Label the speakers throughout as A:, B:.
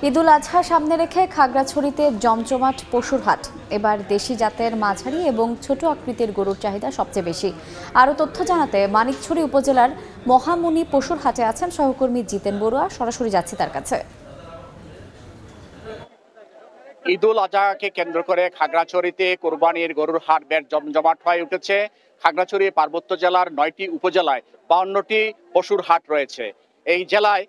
A: ঈদুল আজহা সামনে রেখে খাগড়াছড়িতে জমজমাট পশুর হাট। এবার দেশি জাতের মাঝারি এবং ছোট আকৃতির গরুর চাহিদা সবচেয়ে বেশি। আরও তথ্য জানাতে মানিকছড়ি উপজেলার মহামুনি পশুর হাটে আছেন সহকর্মী জিতেন বড়ুয়া। সরাসরি যাচ্ছি তার কাছে।
B: ঈদুল আজহাকে কেন্দ্র করে খাগড়াছড়িতে কোরবানির গরুর হাট বেশ জমজমাট হয়ে উঠেছে। খাগড়াছড়ি পার্বত্য জেলার ৯টি উপজেলায় ৫২টি পশুর হাট রয়েছে। এই জেলায়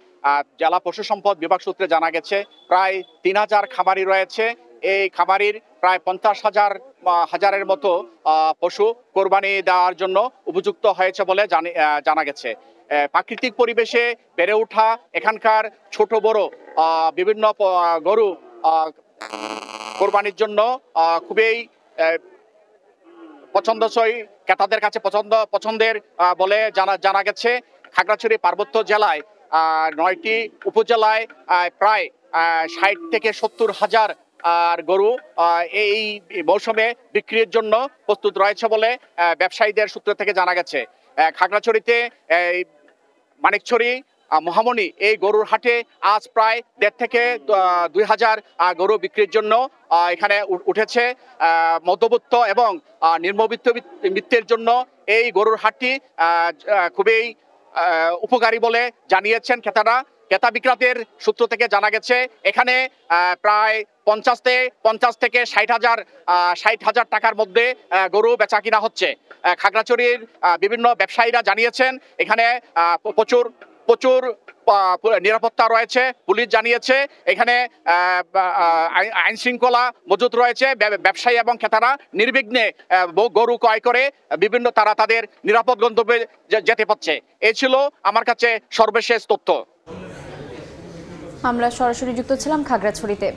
B: জেলা পশু সম্পদ বিভাগ সূত্রে জানা গেছে প্রায় ৩,০০০ খামারি রয়েছে। এই খামারির প্রায় ৫০,০০০-হাজারের মতো পশু কোরবানি দেওয়ার জন্য উপযুক্ত হয়েছে বলে জানা গেছে। প্রাকৃতিক পরিবেশে বেড়ে ওঠা এখানকার ছোট বড় বিভিন্ন গরু কোরবানির জন্য খুবই পছন্দসই, ক্রেতাদের কাছে পছন্দের বলে জানা গেছে। খাগড়াছড়ি পার্বত্য জেলায় ৯টি উপজেলায় প্রায় ৬০ থেকে ৭০,০০০ গরু এই মৌসুমে বিক্রির জন্য প্রস্তুত রয়েছে বলে ব্যবসায়ীদের সূত্র থেকে জানা গেছে। খাগড়াছড়িতে মানিকছড়ি মহামনি এই গরুর হাটে আজ প্রায় ১.৫ থেকে ২,০০০ গরু বিক্রির জন্য এখানে উঠেছে। মধ্যবিত্ত এবং নিম্নবিত্তের জন্য এই গরুর হাটটি খুবই উপকারী বলে জানিয়েছেন ক্রেতারা। ক্রেতা বিক্রেতাদের সূত্র থেকে জানা গেছে এখানে প্রায় ৫০ থেকে ৬০,০০০ টাকার মধ্যে গরু বেচা কিনা হচ্ছে। খাগড়াছড়ির বিভিন্ন ব্যবসায়ীরা জানিয়েছেন এখানে প্রচুর নিরাপত্তা রয়েছে। পুলিশ জানিয়েছে এখানে আইন শৃঙ্খলা মজুত রয়েছে। ব্যবসায়ী এবং ক্রেতারা নির্বিঘ্নে গরু ক্রয় করে তারা তাদের নিরাপদ গন্তব্যে যেতে পারছে। এই ছিল আমার কাছে সর্বশেষ তথ্য।
A: আমরা সরাসরি যুক্ত ছিলাম খাগড়াছড়িতে।